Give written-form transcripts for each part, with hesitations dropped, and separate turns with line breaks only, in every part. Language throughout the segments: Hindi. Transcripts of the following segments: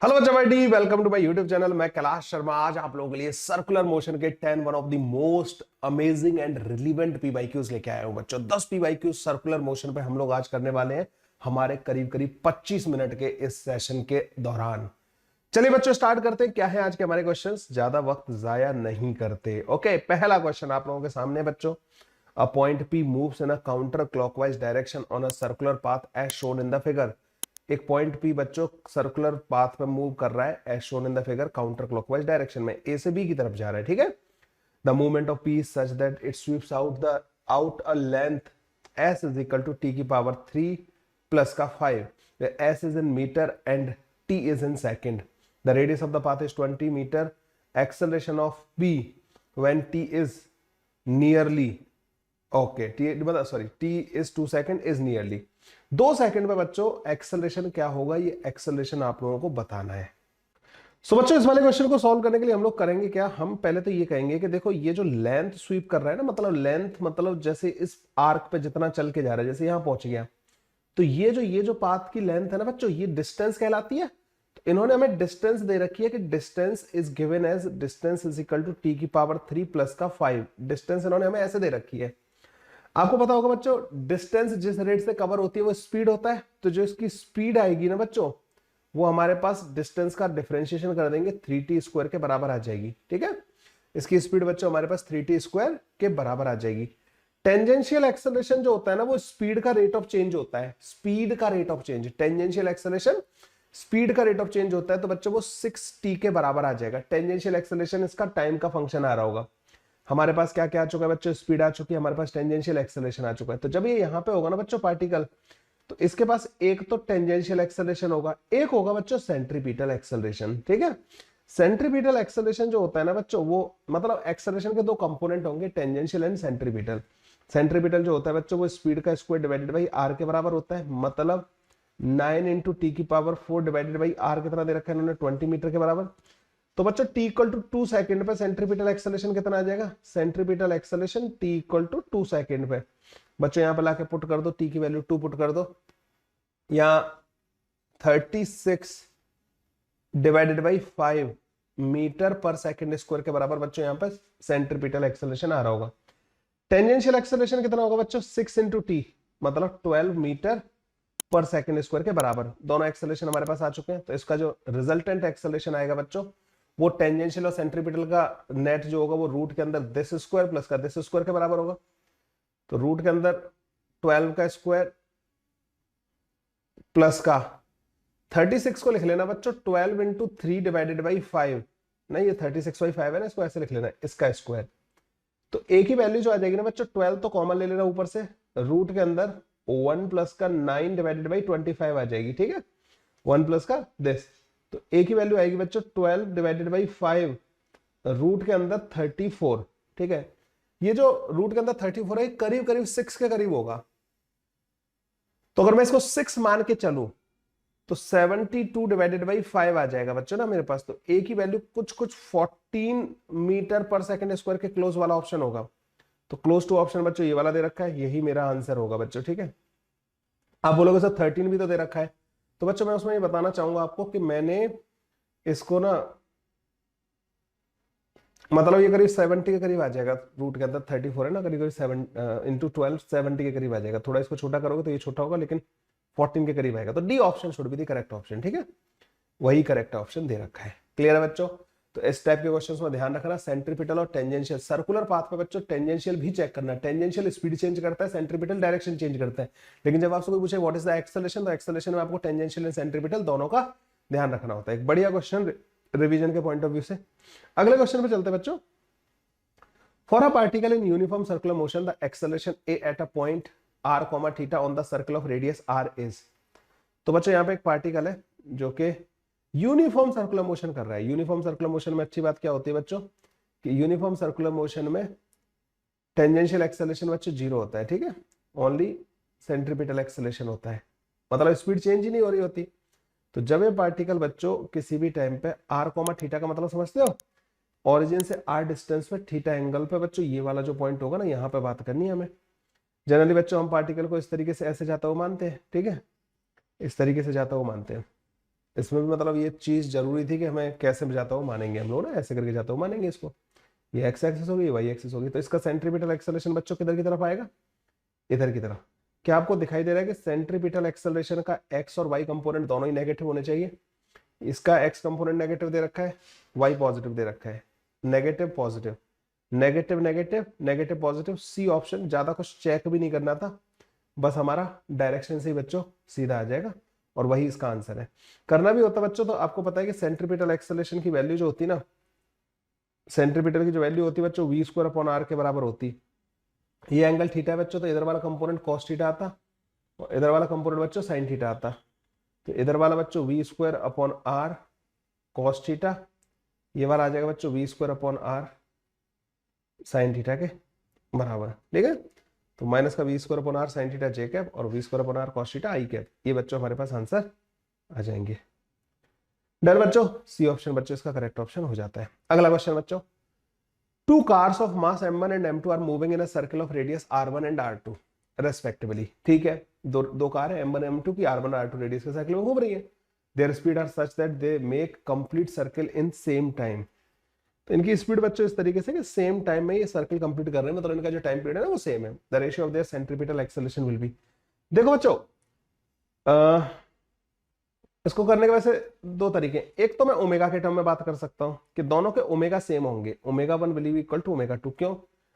हेलो बच्चा भाई, welcome to my YouTube channel. मैं कैलाश शर्मा आज आप लोगों के लिए सर्कुलर मोशन के 10 one of the most amazing and relevant PYQs लेके आया हूं बच्चों। 10 पीवाईक्यूज सर्कुलर मोशन पे हम लोग आज करने वाले हैं हमारे करीब करीब 25 मिनट के इस सेशन के दौरान। चलिए बच्चों स्टार्ट करते हैं। क्या है आज के हमारे क्वेश्चंस, ज्यादा वक्त जाया नहीं करते। ओके, पहला क्वेश्चन आप लोगों के सामने बच्चों। A point P moves in a counter clockwise direction on a circular path as shown in the figure। एक पॉइंट P बच्चों सर्कुलर पाथ पे मूव कर रहा है as shown in the figure counter clockwise direction में, ए से बी की तरफ जा रहा है। ठीक है, the movement of P is such that it sweeps out a length s is equal to t की पावर 3 प्लस का 5। s is in metre and t is in second. The radius of the path is 20 metre. Acceleration of P when t is nearly okay t is 2 second is nearly 2 second में बच्चों एक्सेलरेशन क्या होगा, ये एक्सेलरेशन आप लोगों को बताना है। सो बच्चों इस वाले क्वेश्चन को सॉल्व करने के लिए हम लोग करेंगे क्या, हम पहले तो ये कहेंगे कि देखो ये जो लेंथ स्वीप कर रहा है ना, मतलब लेंथ मतलब जैसे इस आर्क पे जितना चल के जा रहा है, जैसे यहां पहुंच गया तो ये जो पाथ की लेंथ है ना बच्चों, ये डिस्टेंस कहलाती है। तो इन्होंने हमें डिस्टेंस दे रखी है कि distance is given as distance is equal to t की पावर 3 प्लस का 5। डिस्टेंस इन्होंने हमें ऐसे दे रखी है। आपको पता होगा बच्चों डिस्टेंस जिस रेट से कवर होती है वो स्पीड होता है। तो जो इसकी स्पीड आएगी ना बच्चों, वो हमारे पास डिस्टेंस का डिफरेंशिएशन कर देंगे 3t स्क्वायर के बराबर आ जाएगी। ठीक है, इसकी स्पीड बच्चों हमारे पास 3t स्क्वायर के बराबर आ जाएगी। टेंजेंशियल एक्सेलरेशन जो होता है ना, वो स्पीड का रेट ऑफ चेंज होता है। स्पीड का rate of change, tangential acceleration speed का रेट ऑफ चेंज होता है। तो बच्चों वो 6t के बराबर आ जाएगा। टेंजेंशियल एक्सेलरेशन इसका टाइम का फंक्शन आ रहा होगा। हमारे पास क्या क्या आ चुका है बच्चों, स्पीड आ चुकी है, हमारे पास टेंजेंशियल एक्सेलरेशन आ चुका है। तो जब ये यहां पे होगा ना बच्चों पार्टिकल, तो इसके पास एक तो टेंजेंशियल एक्सेलरेशन होगा, एक होगा बच्चों सेंट्रीपिटल एक्सेलरेशन। ठीक है, सेंट्रीपिटल एक्सेलरेशन जो होता है ना बच्चों, वो मतलब एक्सेलरेशन के दो कंपोनेंट होंगे, टेंजेंशियल एंड सेंट्रीपिटल। सेंट्रीपिटल जो होता है बच्चों वो स्पीड का स्क्वायर डिवाइडेड बाई आर के बराबर होता है, मतलब 9 इंटू टी की पावर 4 डिवाइडेड बाई आर कितना दे रखा है इन्होंने, 20 मीटर के बराबर। तो बच्चों t इक्वल टू 2 सेकेंड पे सेंट्रीपिटल एक्सेलरेशन कितना आ जाएगा, centripetal acceleration t equal to 2 second पे। बच्चों यहां पे लाके पुट कर दो, t की वैल्यू 2 पुट कर दो, या 36 डिवाइडेड बाई 5 मीटर पर सेकेंड स्क्वायर के बराबर बच्चों यहां पर सेंट्रीपिटल एक्सेलरेशन आ रहा होगा। टेंजेंशियल एक्सेलरेशन कितना होगा बच्चों, 6 इंटू टी, मतलब 12 मीटर पर सेकेंड स्क्वायर के बराबर। दोनों एक्सेलरेशन हमारे पास आ चुके हैं। तो इसका जो रिजल्टेंट एक्सेलरेशन आएगा बच्चों, वो टेंजेंशियल और सेंट्रीपिटल का नेट जो होगा वो रूट के अंदर दिस स्क्वायर प्लस का दिस स्क्वायर के बराबर होगा। तो रूट के अंदर 12 का स्क्वायर प्लस का 36 को लिख लेना बच्चों 12 इंटू 3 डिवाइडेड बाई 5। नहीं, ये 36/5 है ना, इसको ऐसे लिख लेना, इसका स्क्वायर। तो एक ही वैल्यू जो आ जाएगी ना बच्चों, 12 तो कॉमन ले लेना ऊपर से, रूट के अंदर 1 प्लस का 9 डिवाइडेड बाई 25 आ जाएगी। ठीक है, 1 प्लस का दिस, तो एक ही वैल्यू आएगी बच्चों 12 डिवाइडेड बाई 5 रूट के अंदर 34। ठीक है, ये जो रूट के अंदर 34 है करीब करीब 6 के करीब होगा। तो अगर मैं इसको 6 मान के चलूं तो 72 डिवाइडेड बाई 5 आ जाएगा बच्चों ना मेरे पास। तो एक ही वैल्यू कुछ 14 मीटर पर सेकेंड स्क्वायर के क्लोज वाला ऑप्शन होगा। तो क्लोज टू ऑप्शन बच्चों ये वाला दे रखा है, यही मेरा आंसर होगा बच्चों। ठीक है, आप बोलोगे सर 13 भी तो दे रखा है। तो बच्चों मैं उसमें ये बताना चाहूंगा आपको कि मैंने इसको ना, मतलब ये करीब 70 के करीब आ जाएगा। रूट के अंदर 34 है ना, करीब करीब 7 इंटू 12 70 के करीब आ जाएगा। थोड़ा इसको छोटा करोगे तो ये छोटा होगा, लेकिन 14 के करीब आएगा। तो D option should be the correct option. ठीक है, वही करेक्ट ऑप्शन दे रखा है। क्लियर है बच्चों? तो इस टाइप के क्वेश्चंस में ध्यान रखना, सेंट्रीपिटल और टेंजेंशियल। सर्कुलर पाथ पे बच्चों टेंजेंशियल भी चेक करना। टेंजेंशियल स्पीड चेंज करता है, सेंट्रीपिटल डायरेक्शन चेंज करता है। लेकिन जब आपसे कोई पूछे व्हाट इज द एक्सेलरेशन, तो एक्सेलरेशन में आपको टेंजेंशियल एंड सेंट्रीपिटल दोनों का ध्यान रखना होता है। एक बढ़िया क्वेश्चन रिवीजन के पॉइंट ऑफ व्यू से। अगले क्वेश्चन पे चलते हैं बच्चों। For a particle in uniform circular motion the acceleration A at a point r, theta on the circle of radius r is. तो बच्चों यहाँ पे एक पार्टिकल है जो कि यूनिफॉर्म सर्कुलर मोशन कर रहा है। यूनिफॉर्म सर्कुलर मोशन में अच्छी बात क्या होती है बच्चों, कि यूनिफॉर्म सर्कुलर मोशन में टेंजेंशियल एक्सेलरेशन बच्चों 0 होता है। ठीक है, ओनली सेंट्रीपिटल एक्सेलरेशन होता है, मतलब स्पीड चेंज ही नहीं हो रही होती। तो जब ये पार्टिकल बच्चों किसी भी टाइम पे r, थीटा का मतलब समझते हो, ओरिजिन से r डिस्टेंस पे थीटा एंगल पे बच्चों ये वाला जो पॉइंट होगा ना, यहाँ पे बात करनी है हमें। जनरली बच्चों हम पार्टिकल को इस तरीके से ऐसे जाता हुआ मानते हैं। ठीक है, इस तरीके से जाता हुआ मानते हैं। इसमें भी मतलब ये चीज जरूरी थी कि हमें कैसे जाता हुआ मानेंगे हम लोग ना, ऐसे करके जाता हुआ मानेंगे इसको। ये एक्स एक्सिस होगी, ये वाई एक्सिस होगी, तो इसका सेंट्रीपिटल एक्सेलरेशन बच्चों किधर की तरफ आएगा, इधर की तरफ। क्या आपको दिखाई दे रहा है कि सेंट्रीपिटल एक्सेलरेशन का एक्स और वाई कंपोनेंट दोनों ही नेगेटिव होने चाहिए। इसका एक्स कंपोनेंट नेगेटिव दे रखा है, वाई पॉजिटिव दे रखा है, negative positive, negative negative, negative positive, C option. ज्यादा कुछ चेक भी नहीं करना था, बस हमारा डायरेक्शन से ही बच्चों सीधा आ जाएगा और वही इसका आंसर है। करना भी होता बच्चों तो आपको पता है कि सेंट्रीपिटल एक्सेलरेशन की वैल्यू जो होती है ना, सेंट्रीपिटल की जो वैल्यू होती है बच्चों वी स्क्वायर अपॉन आर के बराबर होती। ये एंगल थीटा है बच्चों, तो इधर वाला कंपोनेंट कॉस थीटा आता और इधर वाला कंपोनेंट बच्चों साइन थीटा आता। तो इधर वाला बच्चों v square upon r cos theta, ये वाला आ जाएगा बच्चों v square upon r sine theta के बराबर। ठीक है, तो माइनस का v square upon r sine theta j cap और v square upon r cos theta i cap, ये बच्चों हमारे पास आंसर आ जाएंगे। डन बच्चों, सी ऑप्शन बच्चों इसका करेक्ट ऑप्शन हो जाता है। अगला क्वेश्चन बच्चों, two cars of mass m1 and m2 are moving in a circle of radius r1 and r2 respectively. ठीक है, दो कार है m1 m2 की r1 r2 रेडियस के सर्कल में घूम रही है। Their speed are such that they make complete circle in same time. तो इनकी स्पीड बच्चों इस तरीके से कि सेम टाइम में ये सर्कल कंप्लीट कर रहे हैं, मतलब इनका जो टाइम पीरियड है ना वो सेम है। The ratio of their centripetal acceleration will be. देखो बच्चों, इसको करने के वैसे दो तरीके। एक तो मैं ओमेगा के टर्म में बात कर सकता हूं कि दोनों के ओमेगा सेम होंगे, omega 1 will be equal to omega 2। क्यों,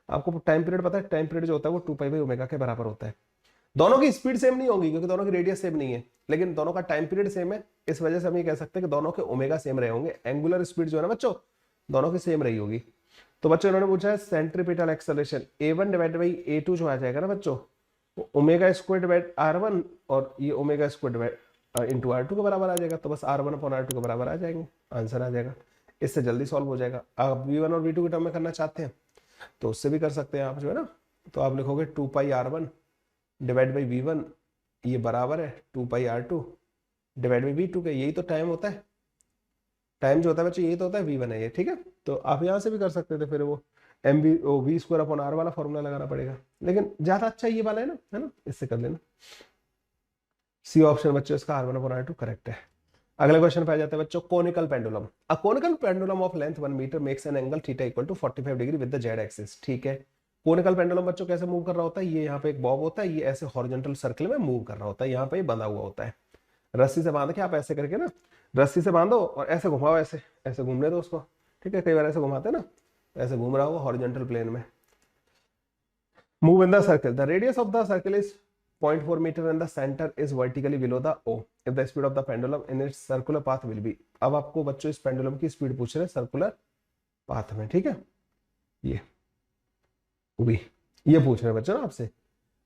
आपको टाइम पीरियड पता है, टाइम पीरियड जो होता है वो 2 पाई बाई ओमेगा के बराबर होता है। दोनों की स्पीड सेम नहीं होगी क्योंकि दोनों की रेडियस सेम नहीं है, लेकिन दोनों का टाइम पीरियड सेम है। इस वजह से हम ये कह सकते हैं कि दोनों के ओमेगा सेम रहे होंगे। एंगुलर स्पीड जो है ना बच्चों, दोनों की सेम रही होगी। तो बच्चों इन्होंने पूछा है centripetal acceleration A1 divide by A2 जो आ जाएगा ना बच्चों, ओमेगा स्क्वायर डिवाइड R1 और ये omega square divide into R2 के बराबर आ जाएगा। तो बस R1 अपॉन R2 के बराबर आ जाएंगे, आंसर आ जाएगा। इससे जल्दी सॉल्व हो जाएगा। आप V1 और V2 के टर्म में करना चाहते हैं तो उससे भी कर सकते हैं आप, जो है ना। तो आप लिखोगे 2 पाई R1 डिवाइड बाई V1, ये बराबर है 2 पाई R2 डिवाइड बाई V2 के। यही तो टाइम होता है, टाइम जो होता है बच्चों यही तो होता है, V1 है ये। ठीक है, तो आप यहाँ से भी कर सकते थे, फिर वो वी स्क्वायर अपॉन आर वाला फॉर्मूला लगाना पड़ेगा, लेकिन ज्यादा अच्छा ये वाला है ना, इससे कर लेना। सी ऑप्शन बच्चों इसका R1 अपॉन R2 करेक्ट है। अगले क्वेश्चन पे आ जाते हैं बच्चों, conical pendulum. A conical pendulum of length 1 metre makes an angle theta equal to 45 degree with the Z axis. ठीक है, कोनिकल पेंडुलम बच्चों कैसे मूव कर रहा होता है, ये यहाँ पे एक बॉब होता है, ये ऐसे हॉरिजॉन्टल सर्कल में मूव कर रहा होता है, यहाँ पे बंधा हुआ होता है। रस्सी से बांध के आप ऐसे करके ना, रस्सी से बांधो और ऐसे घुमाओ, ऐसे ऐसे घूमने दो उसको। ठीक है, कई बार ऐसे घुमाते हैं ना, ऐसे घूम रहा होगा हॉरिजॉन्टल प्लेन में। Move in the circle, the radius of the circle is 0.4 meter and the center is vertically below the O. If the speed of the pendulum in its circular path will be। अब आपको बच्चों इस पेंडुलम की स्पीड पूछ रहे हैं सर्कुलर पाथ में। ठीक है, ये पूछ रहे हैं बच्चों ना आपसे।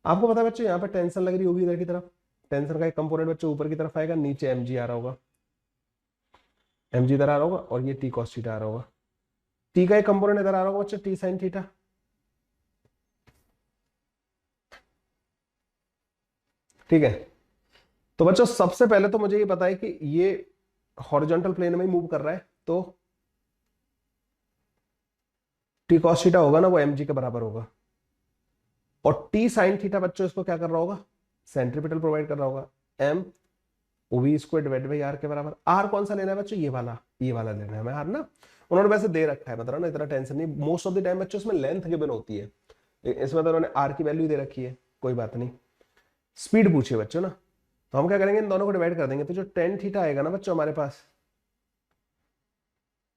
आपको पता है बच्चों यहाँ पे टेंशन लग रही होगी इधर की तरफ, टेंशन का एक कंपोनेंट बच्चों ऊपर की तरफ आएगा, नीचे mg आ रहा होगा, mg इधर आ रहा होगा और ये t cos थीटा आ रहा होगा। t का एक कंपोनेंट इधर आ रहा होगा बच्चों, t sin थीटा। ठीक है, तो बच्चों सबसे पहले तो मुझे ये पता है कि ये हॉरिजॉन्टल प्लेन में ही मूव कर रहा है, तो टी कॉस थीटा होगा ना वो mg के बराबर होगा, और टी साइन थीटा बच्चों इसको क्या कर रहा होगा, सेंट्रीपिटल प्रोवाइड कर रहा होगा, m v square divide by r के बराबर। आर कौन सा लेना है बच्चों, ये वाला लेना है हमें आर ना। उन्होंने वैसे दे रखा है, मतलब ना इतना टेंशन नहीं, मोस्ट ऑफ द टाइम बच्चों इसमें लेंथ गिवन होती है, इसमें तो उन्होंने आर की वैल्यू दे रखी है, कोई बात नहीं। स्पीड पूछिए बच्चों ना, तो हम क्या करेंगे, इन दोनों को डिवाइड कर देंगे, तो जो टेन थीटा आएगा ना बच्चों हमारे पास,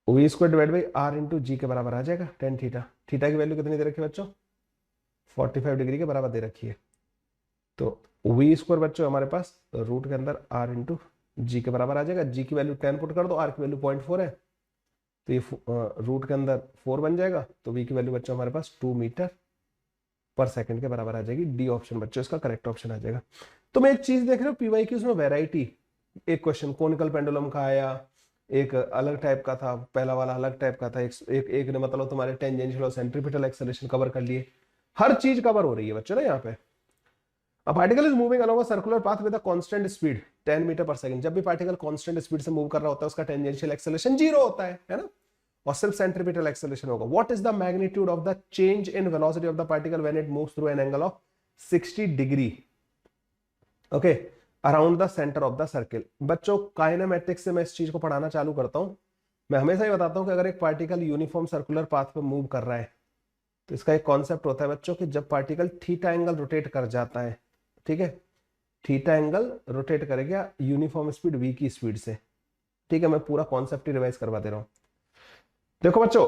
v square divide by r into g के बराबर आ जाएगा टेन थीटा। थीटा की वैल्यू कितनी दे रखी है बच्चों, 45 डिग्री के बराबर दे रखी है। तो वी स्क्वायर बच्चों हमारे पास रूट के अंदर आर इंटू जी के बराबर आ जाएगा। जी की वैल्यू 10 पुट कर दो, आर की वैल्यू 0.4 है, तो ये रूट के अंदर 4 बन जाएगा, तो वी की वैल्यू बच्चों हमारे पास 2 मीटर पर सेकंड के बराबर आ जाएगी। डी ऑप्शन बच्चों इसका करेक्ट ऑप्शन आ जाएगा। तो मैं एक चीज देख रहे हो पीवाई की, उसमें वेराइटी, एक क्वेश्चन कोनिकल पेंडुलम का आया, एक अलग टाइप का था, पहला वाला अलग टाइप का था, एक ने मतलब तुम्हारे टेंजेंशियल और सेंट्रीपिटल एक्सेलरेशन कवर कर लिए, हर चीज कवर हो रही है बच्चों ना यहाँ पे। A particle is moving along a circular path with a constant speed 10 metre पर सेकंड। जब भी पार्टिकल कांस्टेंट स्पीड से मूव कर रहा होता है उसका टेंजेंशियल एक्सेलरेशन 0 होता है ना, और सिर्फ सेंट्रीपिटल एक्सेलरेशन होगा। What is the magnitude of the change in velocity of the particle when it moves through an angle of 60 degree. Okay, around the centre of the circle. बच्चों काइनेमेटिक्स से मैं इस चीज को पढ़ाना चालू करता हूं। मैं हमेशा ही बताता हूं कि अगर एक पार्टिकल यूनिफॉर्म सर्कुलर पाथ पर मूव कर रहा है तो इसका एक कॉन्सेप्ट होता है बच्चों कि जब पार्टिकल थीटा एंगल रोटेट कर जाता है, ठीक है, थीटा एंगल रोटेट करेगा यूनिफॉर्म स्पीड v की स्पीड से, ठीक है। मैं पूरा कॉन्सेप्ट ही रिवाइज करवा दे रहा हूं। देखो बच्चों,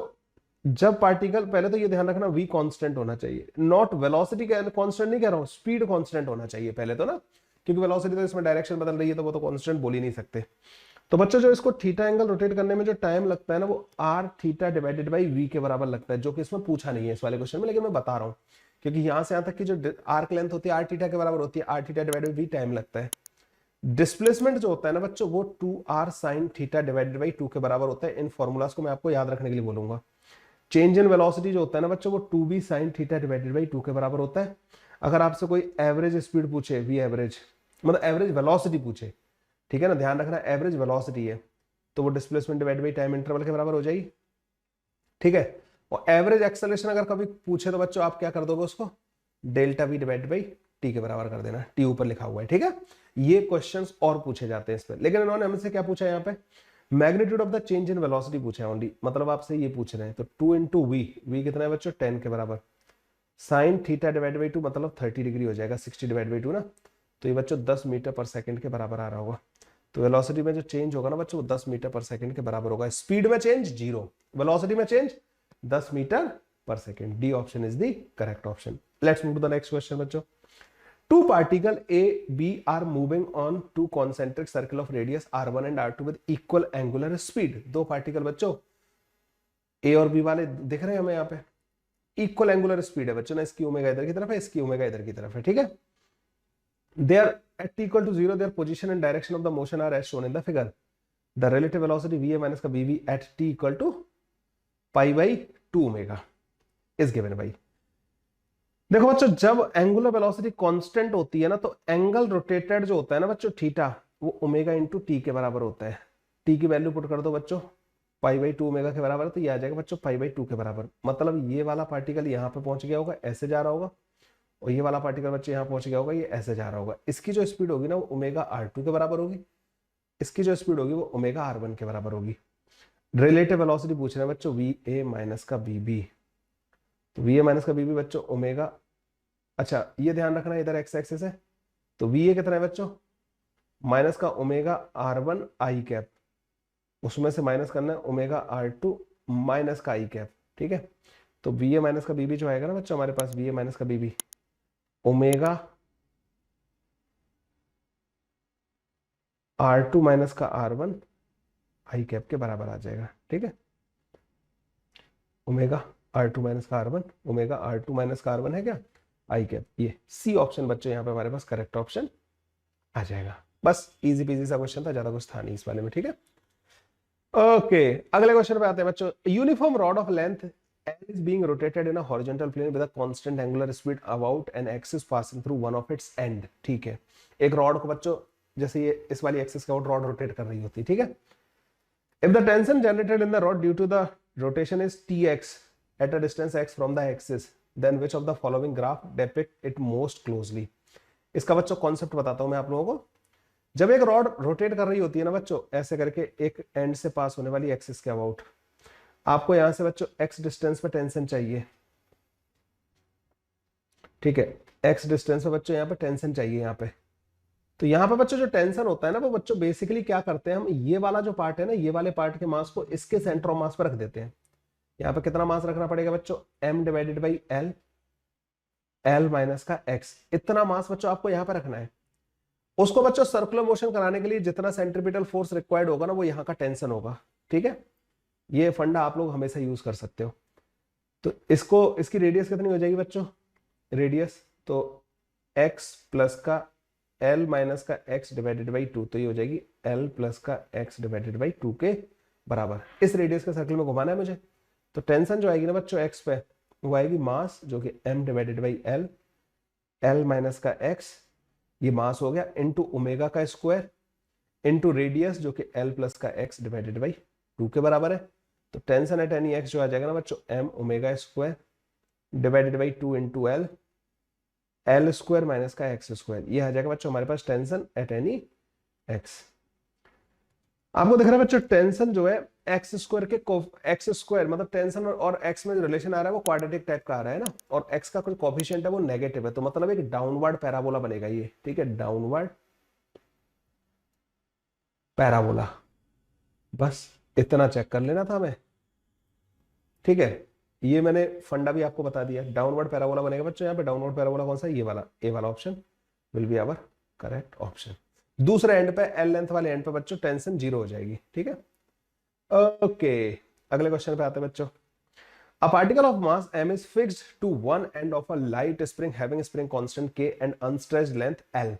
जब पार्टिकल, पहले तो ये ध्यान रखना v कांस्टेंट होना चाहिए, नॉट वेलोसिटी कांस्टेंट नहीं कह रहा हूं, स्पीड कांस्टेंट होना चाहिए पहले तो ना, क्योंकि वेलोसिटी तो इसमें डायरेक्शन बदल रही है तो वो तो कांस्टेंट बोल ही नहीं सकते। तो बच्चों जो इसको थीटा एंगल रोटेट करने में जो टाइम लगता है ना वो r theta divided by v के बराबर लगता है, जो कि इसमें पूछा नहीं है इस वाले क्वेश्चन में, लेकिन मैं बता रहा हूं क्योंकि यहां से यहां तक की जो आर्क लेंथ होती है आर थीटा के बराबर होती है, r theta divided by v time लगता है। डिस्प्लेसमेंट जो होता है ना बच्चों वो 2r sin theta divided by 2 के बराबर होता है। इन फॉर्मूलाज को मैं आपको याद रखने के लिए बोलूंगा। चेंज इन वेलोसिटी जो होता है ना बच्चों वो 2b sin theta divided by 2 के बराबर होता है। अगर आपसे कोई एवरेज स्पीड पूछे, वी एवरेज मतलब एवरेज वेलोसिटी पूछे, ठीक है ना, ध्यान रखना एवरेज वेलोसिटी है तो वो displacement divide by time interval के बराबर हो जाएगी, ठीक है। और एवरेज एक्सेलरेशन अगर कभी पूछे तो बच्चों आप क्या कर दोगे, उसको delta we divide by T के बराबर कर देना, टी ऊपर लिखा हुआ है, ठीक है। ये क्वेश्चंस और पूछे जाते हैं इस पर, लेकिन इन्होंने हमसे क्या पूछा है यहाँ पे, magnitude of the change in velocity पूछा है ओनली, मतलब आपसे ये पूछ रहे हैं। तो 2 इंटू वी कितना है बच्चों 10 के बराबर, साइन थीटा डिवाइड बाई 2 मतलब 30 डिग्री हो जाएगा, 60 डिवाइड बाई 2 ना, तो ये बच्चों 10 मीटर पर सेकंड के बराबर आ रहा होगा। तो वेलोसिटी में जो चेंज होगा ना बच्चों वो 10 मीटर पर सेकंड के बराबर होगा। स्पीड में चेंज 0, वेलोसिटी में चेंज 10 मीटर पर second. D option is the correct option. Let's move to the next question बच्चों। Two particle A, B are moving on two concentric circle of radius R1 and R2 with equal angular speed। दो पार्टिकल बच्चों A और B वाले दिख रहे हैं हमें यहाँ पे, इक्वल एंगुलर स्पीड है बच्चों ना, इसकी ओमेगा इधर की तरफ है, इसकी ओमेगा इधर की तरफ है, ठीक है। They are at t equal to 0, their position and direction of the motion are as shown in the figure. The relative velocity Va minus का Bv at t equal to pi by 2 omega is given by। देखो बच्चों जब एंगुलर वेलोसिटी कांस्टेंट होती है ना तो एंगल रोटेटेड जो होता है ना बच्चों थीटा वो ओमेगा इंटू टी के बराबर होता है। टी की वैल्यू पुट कर दो बच्चों, पाई बाई 2 ओमेगा के बराबर, तो ये आ जाएगा बच्चों पाई बाई 2 के बराबर। मतलब ये वाला पार्टिकल यहाँ पे पहुंच गया होगा, ऐसे जा रहा होगा, और ये वाला पार्टिकल बच्चों यहाँ पहुंच गया होगा, ये ऐसे जा रहा होगा। इसकी जो स्पीड होगी ना वो ओमेगा R2 के बराबर होगी, इसकी जो स्पीड होगी वो ओमेगा R1 के बराबर होगी। रिलेटिव वेलोसिटी पूछ रहे हैं बच्चों VA माइनस का BB, तो VA माइनस का BB बच्चों ओमेगा, अच्छा ये ध्यान रखना इधर एक्स एक्सिस है, तो VA कितना है बच्चों माइनस का ओमेगा R1 आई कैप, उसमें से माइनस करना है ओमेगा R2 माइनस का आई कैप, ठीक है। तो VA माइनस का BB जो आएगा ना बच्चों हमारे पास, VA माइनस का BB ओमेगा R2 माइनस का R1 आई कैप के बराबर आ जाएगा, ठीक है। ओमेगा R2 माइनस का R1, ओमेगा R2 माइनस का R1 है क्या आई कैप, ये सी ऑप्शन बच्चों यहाँ पे हमारे पास करेक्ट ऑप्शन आ जाएगा। बस इजी पीजी सा क्वेश्चन था, ज्यादा कुछ था नहीं इस वाले में, ठीक है। ओके अगले क्वेश्चन पे आते हैं बच्चों। Uniform rod of length L is being rotated in a horizontal plane with a constant angular speed about an axis passing through one of its end, ठीक है। एक रॉड को बच्चों जैसे ये इस वाली एक्सिस का रॉड रोटेट कर रही होती है, ठीक है। If the tension generated in the rod due to the rotation is Tx at a distance x from the axis, then which of the following graph depict it most closely। इसका बच्चों कॉन्सेप्ट बताता हूं मैं आप लोगों को। जब एक रॉड रोटेट कर रही होती है ना बच्चों ऐसे करके एक एंड से पास होने वाली एक्सिस के अबाउट, आपको यहां से बच्चों x डिस्टेंस पे टेंशन चाहिए, ठीक है। x डिस्टेंस पे बच्चों यहाँ पे टेंशन चाहिए यहाँ पे। तो यहाँ पे बच्चों जो टेंशन होता है ना वो बच्चों बेसिकली क्या करते हैं, हम ये वाला जो पार्ट है ना, ये वाले पार्ट के मास को इसके सेंटर ऑफ मास पर रख देते हैं। यहाँ पे कितना मास रखना पड़ेगा बच्चों, m divided by l, l minus का x, इतना मास बच्चों आपको यहाँ पे रखना है। उसको बच्चों सर्कुलर मोशन कराने के लिए जितना सेंट्रीपिटल फोर्स रिक्वायर्ड होगा ना वो यहाँ का टेंशन होगा, ठीक है। ये फंडा आप लोग हमेशा यूज कर सकते हो। तो इसको, इसकी रेडियस कितनी हो जाएगी बच्चों, रेडियस तो x प्लस का l माइनस का x डिवाइडेड बाई 2, तो ये हो जाएगी l प्लस का x डिवाइडेड बाई 2 के बराबर। इस रेडियस के सर्कल में घुमाना है मुझे, तो टेंशन जो आएगी ना बच्चों x पे वो आएगी मास जो कि m divided by l, l minus का x, ये मास हो गया इनटू ओमेगा का स्क्वायर इनटू रेडियस जो कि l प्लस का x डिवाइडेड बाई 2 के बराबर है। तो टेंशन एट एनी x जो आ जाएगा ना बच्चों m omega square divided by 2 into l, L square minus का एक्स स्क्वायर, ये आ जाएगा बच्चों हमारे पास टेंशन एट एनी एक्स। आपको दिख रहा है बच्चों टेंशन जो है एक्स स्क्वायर के एक्स स्क्वायर मतलब टेंशन और एक्स में जो रिलेशन आ रहा है वो क्वाड्रेटिक टाइप का आ रहा है ना, और एक्स का कोई कोफिशिएंट है वो नेगेटिव है, तो मतलब एक डाउनवर्ड पैराबोला बनेगा ये, ठीक है, डाउनवर्ड पैराबोला। बस इतना चेक कर लेना था हमें, ठीक है। ये मैंने फंडा भी आपको बता दिया, डाउनवर्ड पैराबोला बनेगा बच्चों। यहाँ पे डाउनवर्ड पैराबोला कौन सा है, ये वाला, ए वाला option will be our correct option. दूसरे एंड पे एल लेंथ वाले एंड पे बच्चों टेंशन जीरो हो जाएगी, ठीक है। ओके, अगले क्वेश्चन पे आते हैं बच्चों। A particle of mass m is fixed to one end of a light spring having spring constant k and unstretched length l।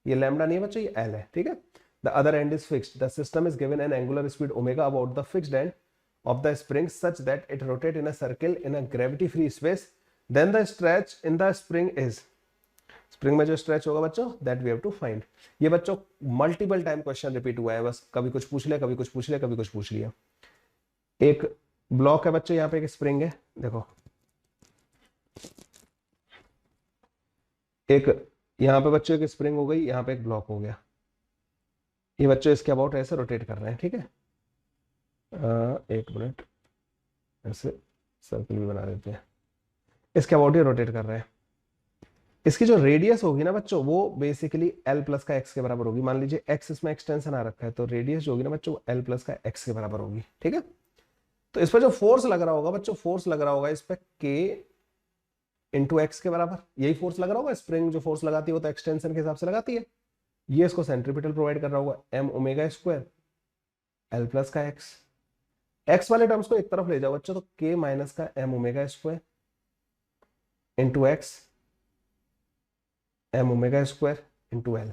ये लैम्डा नहीं है बच्चों, ये l है, ठीक है। The other end is fixed. The system is given an angular speed omega about the fixed end of the spring such that it rotates in a circle in a gravity free space. Then the stretch in the spring is, spring में जो स्ट्रेच होगा बच्चों that we have to find. ये बच्चों मल्टीपल टाइम क्वेश्चन रिपीट हुआ है, बस कभी कुछ पूछ लिया, कभी कुछ पूछ लिया, कभी कुछ पूछ लिया। एक ब्लॉक है बच्चों, यहाँ पे एक स्प्रिंग है, देखो एक यहाँ पे बच्चों एक स्प्रिंग हो गई, यहाँ पे एक ब्लॉक हो गया, ये बच्चों इसके अबाउट ऐसे रोटेट कर रहे हैं, ठीक है। एक मिनट, ऐसे सर्कल भी बना देते हैं, इसके अबाउट ही रोटेट कर रहे हैं। इसकी जो रेडियस होगी ना बच्चों वो बेसिकली एल प्लस का एक्स के बराबर होगी। मान लीजिए एक्स इसमें एक्सटेंशन आ रखा है, तो रेडियस जो होगी ना बच्चों एल प्लस का एक्स के बराबर होगी, ठीक है। तो इस पर जो फोर्स लग रहा होगा बच्चों, फोर्स लग रहा होगा इस पर के इंटू एक्स के बराबर, यही फोर्स लग रहा होगा। स्प्रिंग जो फोर्स लगाती है वो तो एक्सटेंशन के हिसाब से लगाती है, ये इसको सेंट्रीपिटल प्रोवाइड कर रहा होगा, m omega square l plus का एक्स। एक्स वाले टर्म्स को एक तरफ ले जाओ बच्चों, तो के माइनस का m omega square into x m omega square into l.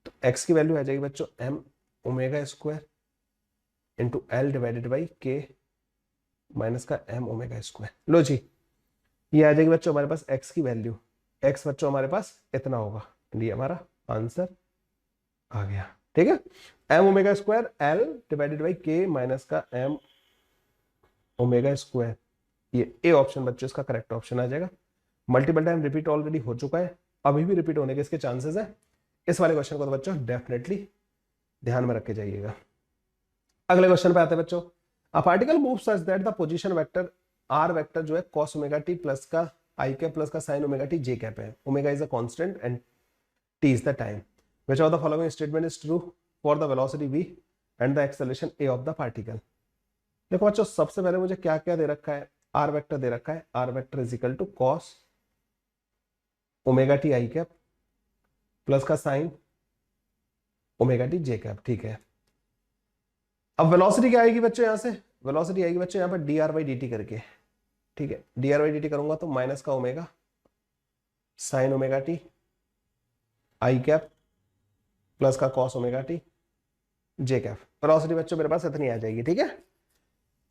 तो एक्स की वैल्यू आ जाएगी बच्चों m omega square into l divided by k minus का एम ओमेगा स्क्वायर। लो जी, ये आ जाएगी बच्चों हमारे पास एक्स की वैल्यू, एक्स बच्चों हमारे पास इतना होगा, ये हमारा आंसर आ गया, ठीक है। M omega square l divided by k minus का एम ओमेगा स्क्वायर, ये ए ऑप्शन बच्चों इसका करेक्ट ऑप्शन आ जाएगा। मल्टीपल टाइम रिपीट ऑलरेडी हो चुका है, अभी भी रिपीट होने के इसके चांसेस है। इस वाले क्वेश्चन को तो बच्चों डेफिनेटली ध्यान में रख के जाइएगा। अगले क्वेश्चन पे आते हैं बच्चों। A particle move such that the position vector r vector जो है cos ओमेगा टी प्लस का आई कैप प्लस का sin omega t j cap है। Omega is a constant and t is the time. Which of the following statement is true for the velocity v and the acceleration a of the particle. देखो बच्चों सबसे पहले मुझे क्या क्या दे रखा है, आर वेक्टर दे रखा है, r vector is equal to cos omega t i cap plus का sin omega t j cap, ठीक है। अब वेलोसिटी क्या आएगी बच्चों, यहां से वेलोसिटी आएगी बच्चों यहाँ पर D R by D T करके, ठीक है। D R by D T करूंगा तो माइनस का omega sine omega t i cap plus का cos omega t j cap. Velocity बच्चों मेरे पास इतनी आ जाएगी, ठीक है।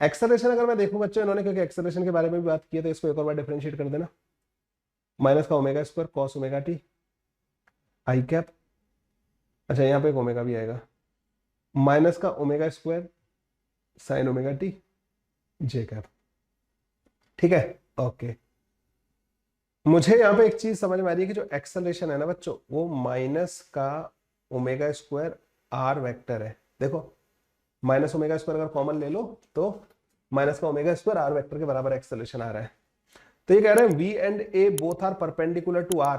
एक्सेलरेशन अगर मैं देखूं बच्चों, इन्होंने क्योंकि एक्सेलरेशन के बारे में भी बात की है तो इसको एक और बार डिफरेंशिएट कर देना, माइनस का omega square cos omega t i cap, अच्छा यहाँ पे एक ओमेगा भी आएगा, माइनस का omega square sine omega t j cap, ठीक है। ओके, मुझे यहाँ पे एक चीज समझ में आ रही है कि जो एक्सेलरेशन है ना बच्चों वो माइनस का ओमेगा स्क्वायर आर वेक्टर है। देखो माइनस ओमेगा स्क्वायर अगर कॉमन ले लो तो माइनस का ओमेगा स्क्वायर आर वेक्टर के बराबर एक्सेलरेशन आ रहा है। तो ये कह रहे हैं v and a both are perpendicular to r।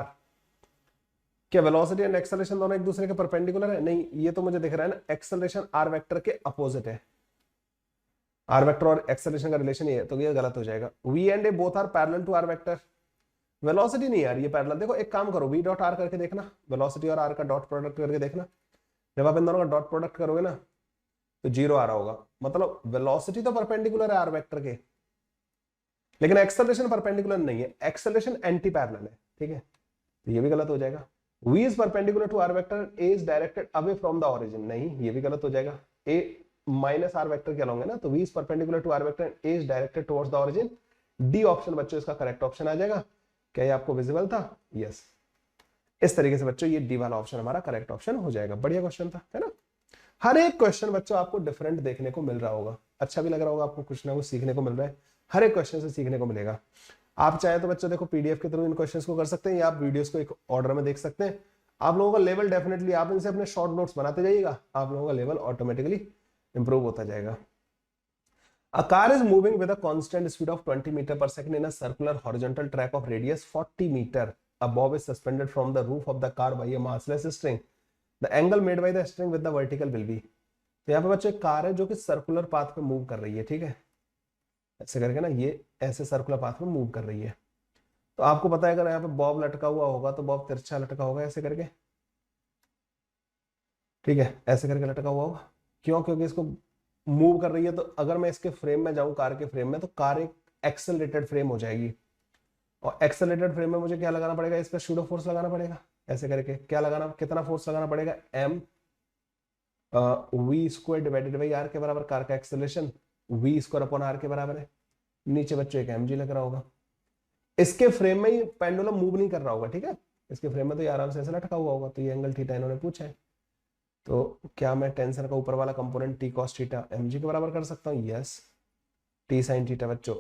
क्या वेलोसिटी एंड एक्सेलरेशन दोनों एक दूसरे के परपेंडिकुलर है? नहीं, ये तो मुझे दिख रहा है ना एक्सेलरेशन आर वेक्टर के अपोजिट है। आर वेक्टर और एक्सेलरेशन का रिलेशन ये है, तो ये गलत हो जाएगा। v and a both are parallel to r vector. Velocity नहीं यार, ये पैरेलल। देखो एक काम करो, v डॉट r करके देखना, वेलोसिटी और r का डॉट प्रोडक्ट करके देखना। जब आप इन दोनों का डॉट प्रोडक्ट करोगे ना तो जीरो आ रहा होगा, मतलब वेलोसिटी तो परपेंडिकुलर है आर वेक्टर के, लेकिन एक्सेलरेशन परपेंडिकुलर नहीं है, एक्सेलरेशन एंटी पैरेलल है, ठीक है। तो ये भी गलत हो जाएगा। v is perpendicular to r vector, a is directed away from the origin, नहीं ये भी गलत हो जाएगा। a माइनस आर वेक्टर के अलोंग है ना, तो v is perpendicular to r vector, a is directed towards the origin. D option बच्चों इसका करेक्ट ऑप्शन आ जाएगा। क्या ये आपको विजिबल था? यस। इस तरीके से बच्चों ये डी वाला ऑप्शन हमारा करेक्ट ऑप्शन हो जाएगा। बढ़िया क्वेश्चन था, है ना। हर एक क्वेश्चन बच्चों आपको डिफरेंट देखने को मिल रहा होगा, अच्छा भी लग रहा होगा आपको, कुछ ना कुछ सीखने को मिल रहा है, हर एक क्वेश्चन से सीखने को मिलेगा। आप चाहे तो बच्चों देखो पीडीएफ के थ्रू इन क्वेश्चंस को कर सकते हैं या आप वीडियोस को एक ऑर्डर में देख सकते हैं। आप लोगों का लेवल डेफिनेटली, आप इनसे अपने शॉर्ट नोट्स बनाते जाइएगा, आप लोगों का लेवल ऑटोमेटिकली इंप्रूव होता जाएगा। A car is moving with a constant speed of 20 meter per second in a circular horizontal track of radius 40 meter. A bob is suspended from the roof of the car by a massless string. The angle made by the string with the vertical will be. तो यहाँ पे बच्चों एक कार है जो कि सर्कुलर पाथ पे मूव कर रही है, ठीक है, ऐसे करके ना, ये ऐसे सर्कुलर पाथ में मूव कर रही है। तो आपको पता है अगर यहाँ पे बॉब लटका हुआ होगा तो बॉब तिरछा लटका होगा ऐसे करके, ठीक है, ऐसे करके लटका हुआ होगा। क्यों? क्योंकि इसको मूव कर रही है। तो अगर मैं इसके फ्रेम में जाऊं, कार के फ्रेम में, तो कार एक एक्सेलरेटेड फ्रेम हो जाएगी, और एक्सेलरेटेड फ्रेम में मुझे क्या लगाना पड़ेगा, इस पर सूडो फोर्स लगाना पड़ेगा ऐसे करके। क्या लगाना, कितना फोर्स लगाना पड़ेगा, m v square divided by r के बराबर, कार का acceleration v square upon r के बराबर है। नीचे बच्चों एक एम जी लग रहा होगा। इसके फ्रेम में ही पेंडुलम मूव नहीं कर रहा होगा, ठीक है, इसके फ्रेम में तो ये आराम से ऐसे लटका हुआ होगा। तो ये एंगल थीटा इन्होंने पूछा है। तो क्या मैं टेंसर का ऊपर वाला component t cos theta m g के बराबर कर सकता हूँ? यस। टी साइन थीटा बच्चों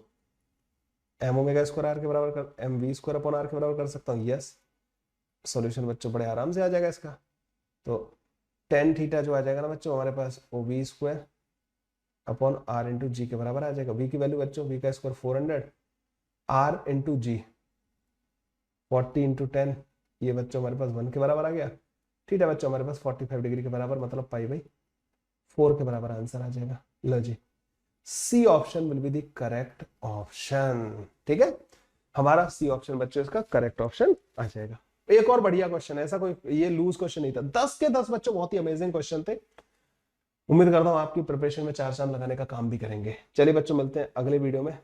एम ओमेगा स्क्वायर आर के बराबर कर, m v square upon r के बराबर कर सकता हूँ? यस। सॉल्यूशन बच्चों बड़े आराम से आ जाएगा इसका। तो टेन थीटा जो आ जाएगा ना बच्चों हमारे पास, वो v square upon r into g के बराबर आ जाएगा। वी की वैल्यू बच्चों, वी का square 400, r into g 40 into 10, ये बच्चों हमारे पास 1 के बराबर आ गया। थीटा बच्चों हमारे पास 45 डिग्री के बराबर, मतलब पाई बाई 4 के बराबर आंसर आ जाएगा। लो जी, C option will be the correct option, ठीक है, हमारा सी ऑप्शन बच्चों इसका करेक्ट ऑप्शन आ जाएगा। एक और बढ़िया क्वेश्चन है, ऐसा कोई ये लूज क्वेश्चन नहीं था, 10 के 10 बच्चों बहुत ही अमेजिंग क्वेश्चन थे। उम्मीद करता हूं आपकी प्रिपरेशन में चार चांद लगाने का काम भी करेंगे। चलिए बच्चों मिलते हैं अगले वीडियो में,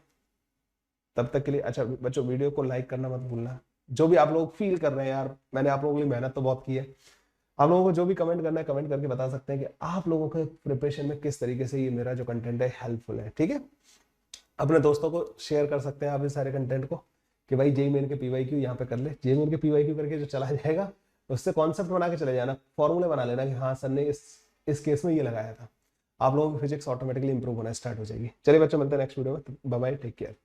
तब तक के लिए अच्छा बच्चों वीडियो को लाइक करना मत भूलना। जो भी आप लोग फील कर रहे हैं, यार मैंने आप लोगों के लिए मेहनत तो बहुत की है, आप लोगों को जो भी कमेंट करना है कमेंट करके बता सकते हैं कि आप लोगों के प्रिपरेशन में किस तरीके से ये मेरा जो कंटेंट है हेल्पफुल है, ठीक है। अपने दोस्तों को शेयर कर सकते हैं आप इस सारे कंटेंट को कि भाई जेईई मेन के पीवाईक्यू यहाँ पे कर ले। जेईई मेन के पीवाईक्यू करके जो चला जाएगा उससे कॉन्सेप्ट बना के चले जाना, फॉर्मूले बना लेना कि हाँ सर ने इस केस में ये लगाया था। आप लोगों की फिजिक्स ऑटोमेटिकली इंप्रूव होना स्टार्ट हो जाएगी। चलिए बच्चों मिलते हैं नेक्स्ट वीडियो में, बाय बाय, टेक केयर।